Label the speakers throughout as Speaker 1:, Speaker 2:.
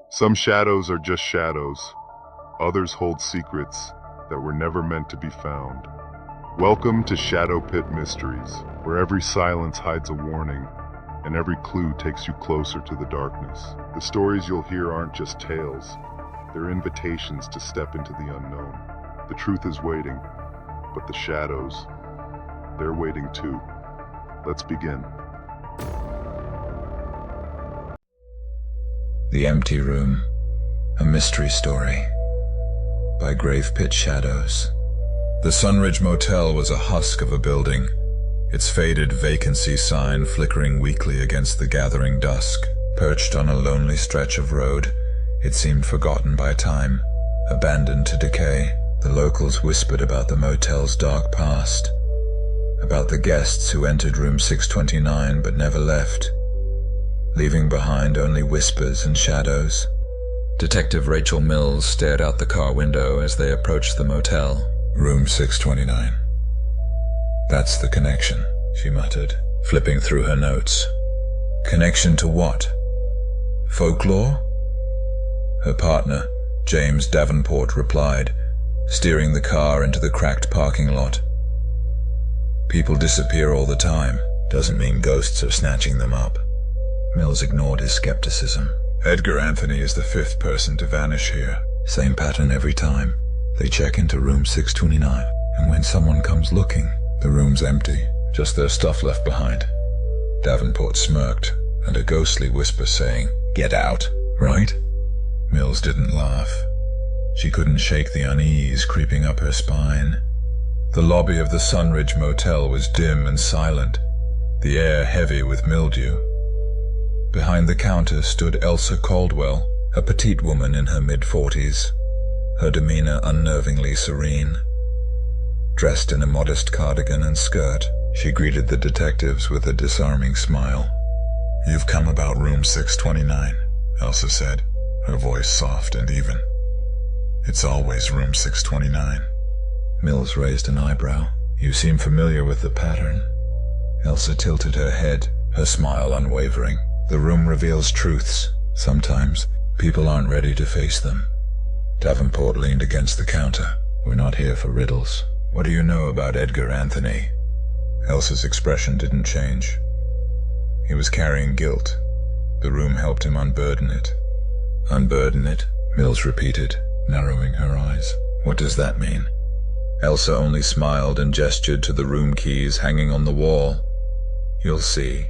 Speaker 1: Some shadows are just shadows. Others hold secrets that were never meant to be found. Welcome to Shadow Pit Mysteries, where every silence hides a warning and every clue takes you closer to the darkness. The stories you'll hear aren't just tales. They're invitations to step into the unknown. The truth is waiting, but the shadows, they're waiting too. Let's begin.
Speaker 2: The Empty Room, a mystery story by Grave Pit Shadows. The Sunridge Motel was a husk of a building, its faded vacancy sign flickering weakly against the gathering dusk. Perched on a lonely stretch of road, it seemed forgotten by time, abandoned to decay. The locals whispered about the motel's dark past, about the guests who entered room 629 but never left, leaving behind only whispers and shadows. Detective Rachel Mills stared out the car window as they approached the motel. Room 629. That's the connection, she muttered, flipping through her notes. Connection to what? Folklore? Her partner, James Davenport, replied, steering the car into the cracked parking lot. People disappear all the time. Doesn't mean ghosts are snatching them up. Mills ignored his skepticism. Edgar Anthony is the fifth person to vanish here. Same pattern every time. They check into room 629, and when someone comes looking, the room's empty, just their stuff left behind. Davenport smirked, and a ghostly whisper saying, "Get out, right?" Mills didn't laugh. She couldn't shake the unease creeping up her spine. The lobby of the Sunridge Motel was dim and silent, the air heavy with mildew. Behind the counter stood Elsa Caldwell, a petite woman in her mid-40s, her demeanor unnervingly serene. Dressed in a modest cardigan and skirt, she greeted the detectives with a disarming smile. "You've come about room 629, Elsa said, her voice soft and even. "It's always room 629. Mills raised an eyebrow. "You seem familiar with the pattern." Elsa tilted her head, her smile unwavering. "The room reveals truths. Sometimes people aren't ready to face them." Davenport leaned against the counter. "We're not here for riddles. What do you know about Edgar Anthony?" Elsa's expression didn't change. He was carrying guilt. The room helped him unburden it. "Unburden it?" Mills repeated, narrowing her eyes. "What does that mean?" Elsa only smiled and gestured to the room keys hanging on the wall. "You'll see."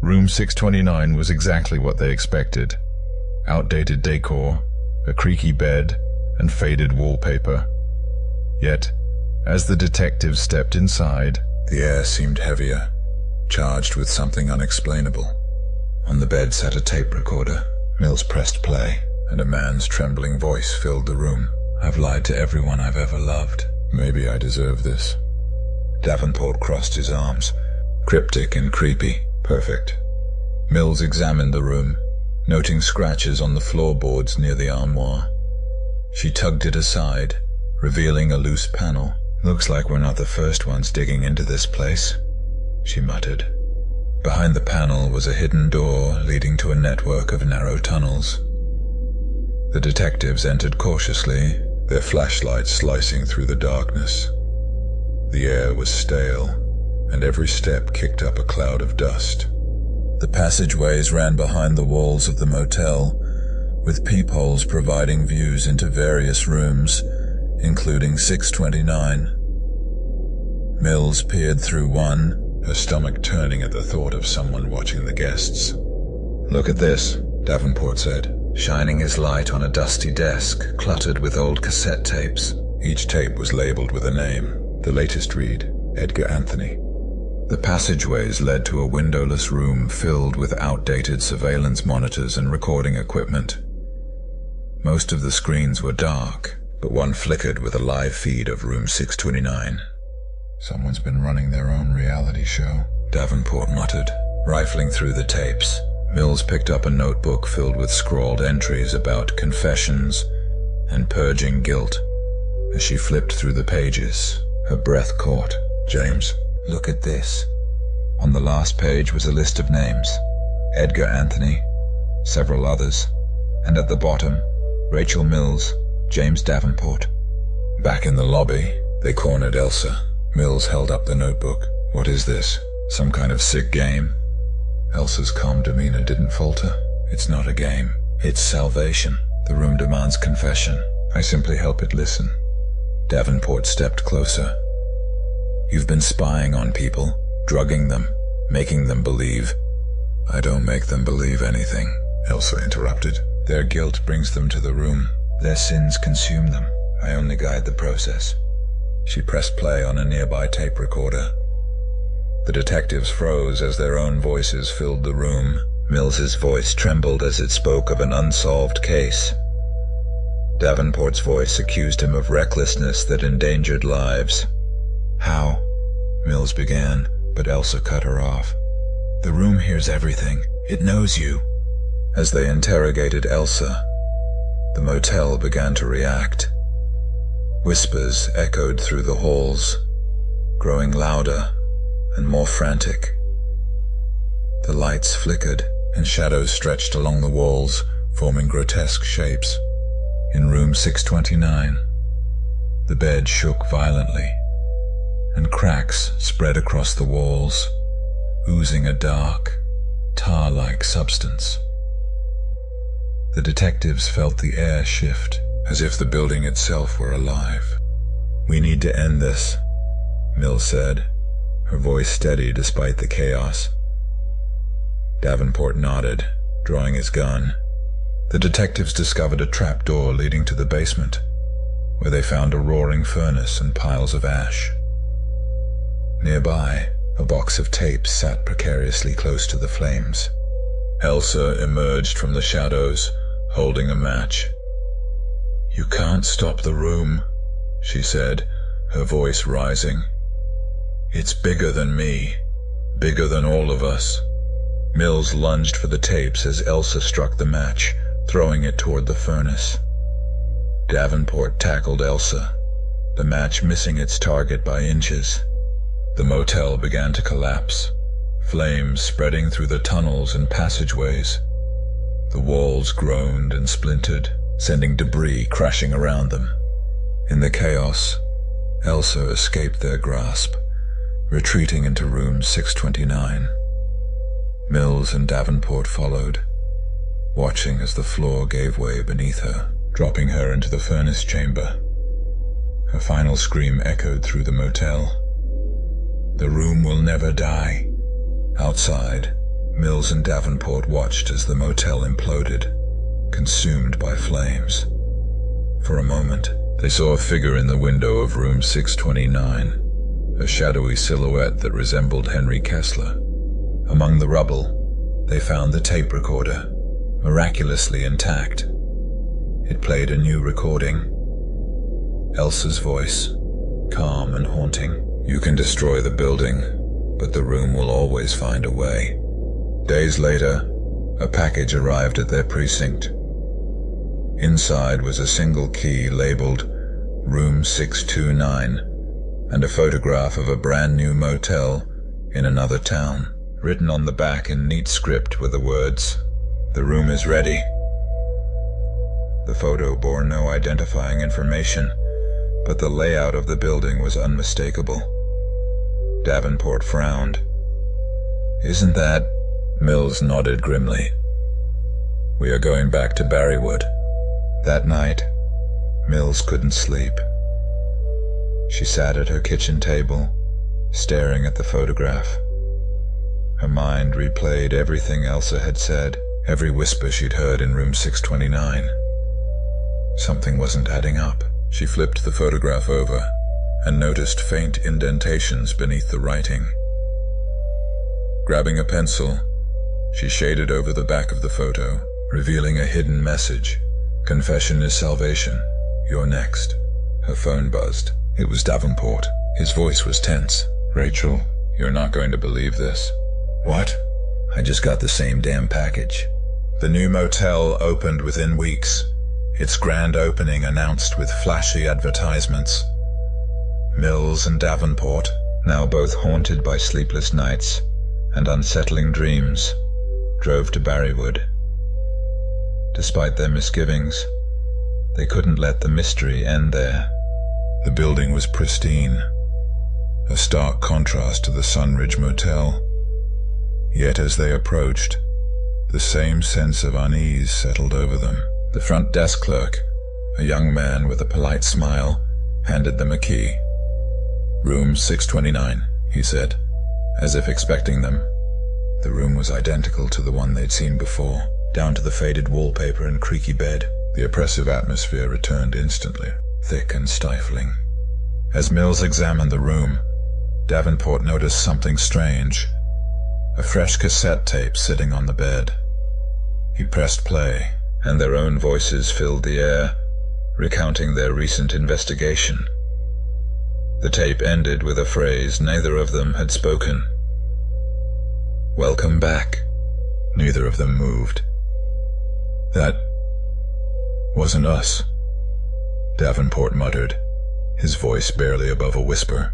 Speaker 2: Room 629 was exactly what they expected. Outdated decor, a creaky bed, and faded wallpaper. Yet, as the detectives stepped inside, the air seemed heavier, charged with something unexplainable. On the bed sat a tape recorder. Mills pressed play, and a man's trembling voice filled the room. "I've lied to everyone I've ever loved. Maybe I deserve this." Davenport crossed his arms, cryptic and creepy. "Perfect." Mills examined the room, noting scratches on the floorboards near the armoire. She tugged it aside, revealing a loose panel. "Looks like we're not the first ones digging into this place," she muttered. Behind the panel was a hidden door leading to a network of narrow tunnels. The detectives entered cautiously, their flashlights slicing through the darkness. The air was stale, and every step kicked up a cloud of dust. The passageways ran behind the walls of the motel, with peepholes providing views into various rooms, including 629. Mills peered through one, her stomach turning at the thought of someone watching the guests. "Look at this," Davenport said, shining his light on a dusty desk cluttered with old cassette tapes. Each tape was labeled with a name. The latest read, Edgar Anthony. The passageways led to a windowless room filled with outdated surveillance monitors and recording equipment. Most of the screens were dark, but one flickered with a live feed of room 629. "Someone's been running their own reality show," Davenport muttered, rifling through the tapes. Mills picked up a notebook filled with scrawled entries about confessions and purging guilt. As she flipped through the pages, her breath caught. "James, look at this." On the last page was a list of names. Edgar Anthony, several others. and at the bottom, Rachel Mills, James Davenport. Back in the lobby, they cornered Elsa. Mills held up the notebook. "What is this? Some kind of sick game?" Elsa's calm demeanor didn't falter. "It's not a game. It's salvation. The room demands confession. I simply help it listen." Davenport stepped closer. "You've been spying on people, drugging them, making them believe." "I don't make them believe anything," Elsa interrupted. "Their guilt brings them to the room. Their sins consume them. I only guide the process." She pressed play on a nearby tape recorder. The detectives froze as their own voices filled the room. Mills's voice trembled as it spoke of an unsolved case. Davenport's voice accused him of recklessness that endangered lives. "How?" Mills began, but Elsa cut her off. "The room hears everything. It knows you." As they interrogated Elsa, the motel began to react. Whispers echoed through the halls, growing louder and more frantic. The lights flickered, and shadows stretched along the walls, forming grotesque shapes. In room 629, the bed shook violently, and cracks spread across the walls, oozing a dark, tar-like substance. The detectives felt the air shift, as if the building itself were alive. "We need to end this," Mills said, her voice steady despite the chaos. Davenport nodded, drawing his gun. The detectives discovered a trapdoor leading to the basement, where they found a roaring furnace and piles of ash. Nearby, a box of tapes sat precariously close to the flames. Elsa emerged from the shadows, holding a match. "You can't stop the room," she said, her voice rising. "It's bigger than me, bigger than all of us." Mills lunged for the tapes as Elsa struck the match, throwing it toward the furnace. Davenport tackled Elsa, the match missing its target by inches. The motel began to collapse, flames spreading through the tunnels and passageways. The walls groaned and splintered, sending debris crashing around them. In the chaos, Elsa escaped their grasp, retreating into room 629. Mills and Davenport followed, watching as the floor gave way beneath her, dropping her into the furnace chamber. Her final scream echoed through the motel. "The room will never die." Outside, Mills and Davenport watched as the motel imploded, consumed by flames. For a moment, they saw a figure in the window of room 629, a shadowy silhouette that resembled Henry Kessler. Among the rubble, they found the tape recorder, miraculously intact. It played a new recording. Elsa's voice, calm and haunting. "You can destroy the building, but the room will always find a way." Days later, a package arrived at their precinct. Inside was a single key labeled Room 629 and a photograph of a brand new motel in another town. Written on the back in neat script were the words, "The room is ready." The photo bore no identifying information, but the layout of the building was unmistakable. Davenport frowned. "Isn't that?" Mills nodded grimly. "We are going back to Barrywood." That night, Mills couldn't sleep. She sat at her kitchen table, staring at the photograph. Her mind replayed everything Elsa had said, every whisper she'd heard in room 629. Something wasn't adding up. She flipped the photograph over and noticed faint indentations beneath the writing. Grabbing a pencil, she shaded over the back of the photo, revealing a hidden message. "Confession is salvation. You're next." Her phone buzzed. It was Davenport. His voice was tense. "Rachel, you're not going to believe this." "What?" "I just got the same damn package." The new motel opened within weeks, its grand opening announced with flashy advertisements. Mills and Davenport, now both haunted by sleepless nights and unsettling dreams, drove to Barrywood. Despite their misgivings, they couldn't let the mystery end there. The building was pristine, a stark contrast to the Sunridge Motel. Yet as they approached, the same sense of unease settled over them. The front desk clerk, a young man with a polite smile, handed them a key. "Room 629, he said, as if expecting them. The room was identical to the one they'd seen before, down to the faded wallpaper and creaky bed. The oppressive atmosphere returned instantly, thick and stifling. As Mills examined the room, Davenport noticed something strange. A fresh cassette tape sitting on the bed. He pressed play, and their own voices filled the air, recounting their recent investigation. The tape ended with a phrase neither of them had spoken. "Welcome back." Neither of them moved. "That wasn't us," Davenport muttered, his voice barely above a whisper.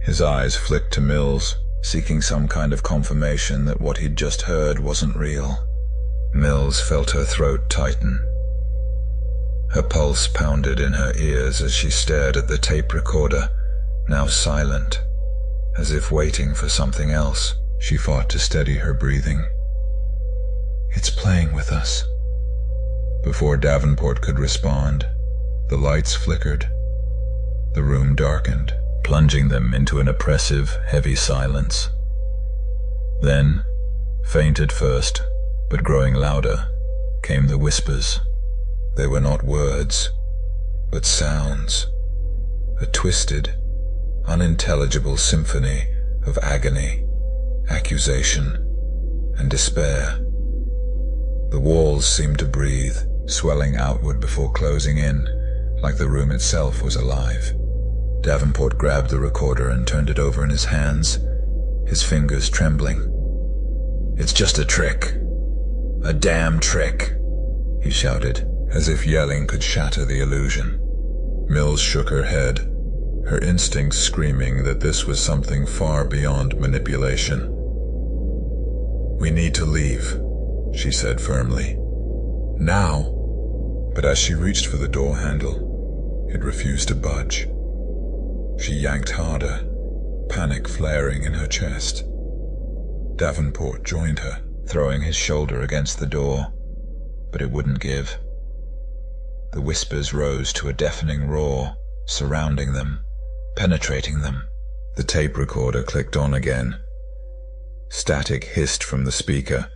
Speaker 2: His eyes flicked to Mills, seeking some kind of confirmation that what he'd just heard wasn't real. Mills felt her throat tighten. Her pulse pounded in her ears as she stared at the tape recorder, now silent, as if waiting for something else. She fought to steady her breathing. "It's playing with us." Before Davenport could respond, the lights flickered. The room darkened, plunging them into an oppressive, heavy silence. Then, faint at first, but growing louder, came the whispers. They were not words, but sounds. A twisted, unintelligible symphony of agony, accusation, and despair. The walls seemed to breathe, swelling outward before closing in, like the room itself was alive. Davenport grabbed the recorder and turned it over in his hands, his fingers trembling. "It's just a trick. A damn trick," he shouted, as if yelling could shatter the illusion. Mills shook her head, her instincts screaming that this was something far beyond manipulation. "We need to leave," she said firmly. "Now." But as she reached for the door handle, it refused to budge. She yanked harder, panic flaring in her chest. Davenport joined her, throwing his shoulder against the door, but it wouldn't give. The whispers rose to a deafening roar, surrounding them, penetrating them. The tape recorder clicked on again. Static hissed from the speaker,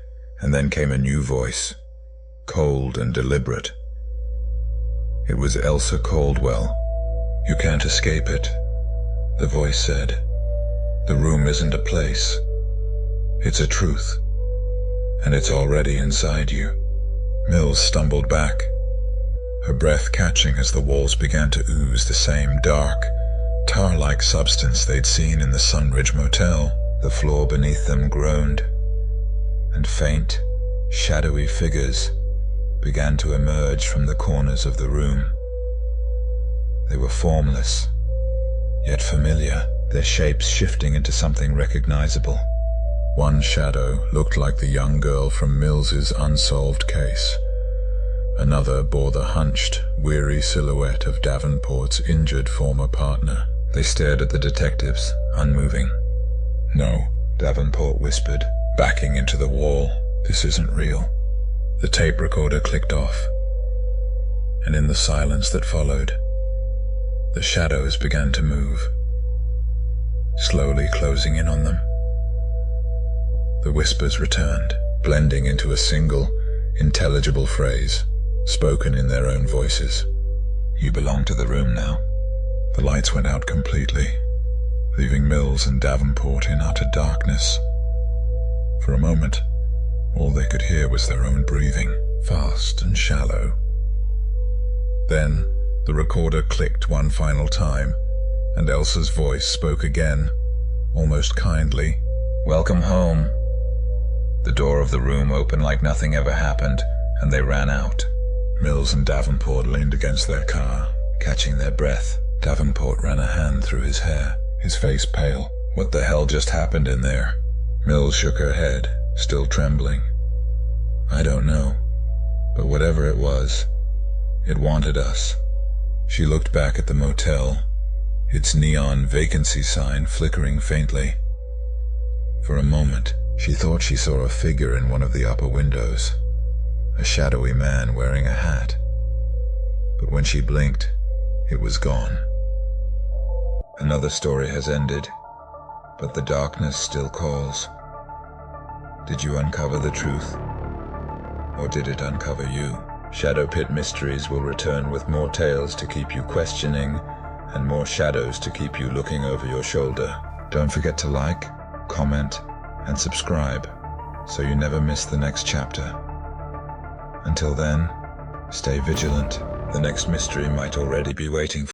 Speaker 2: and then came a new voice, cold and deliberate. It was Elsa Caldwell. "You can't escape it," the voice said. "The room isn't a place. It's a truth, and it's already inside you." Mills stumbled back, her breath catching as the walls began to ooze the same dark, tar-like substance they'd seen in the Sunridge Motel. The floor beneath them groaned, and faint, shadowy figures began to emerge from the corners of the room. They were formless, yet familiar, their shapes shifting into something recognizable. One shadow looked like the young girl from Mills's unsolved case. Another bore the hunched, weary silhouette of Davenport's injured former partner. They stared at the detectives, unmoving. "No," Davenport whispered, backing into the wall. "This isn't real." The tape recorder clicked off, and in the silence that followed, the shadows began to move, slowly closing in on them. The whispers returned, blending into a single, intelligible phrase, spoken in their own voices. "You belong to the room now." The lights went out completely, leaving Mills and Davenport in utter darkness. For a moment, all they could hear was their own breathing, fast and shallow. Then, the recorder clicked one final time, and Elsa's voice spoke again, almost kindly. "Welcome home." The door of the room opened like nothing ever happened, and they ran out. Mills and Davenport leaned against their car, catching their breath. Davenport ran a hand through his hair, his face pale. "What the hell just happened in there?" Mills shook her head, still trembling. "I don't know." But whatever it was, it wanted us. She looked back at the motel, its neon vacancy sign flickering faintly. For a moment, she thought she saw a figure in one of the upper windows, a shadowy man wearing a hat. But when she blinked, it was gone. Another story has ended, but the darkness still calls. Did you uncover the truth? Or did it uncover you? Shadow Pit Mysteries will return with more tales to keep you questioning and more shadows to keep you looking over your shoulder. Don't forget to like, comment, and subscribe so you never miss the next chapter. Until then, stay vigilant. The next mystery might already be waiting for you.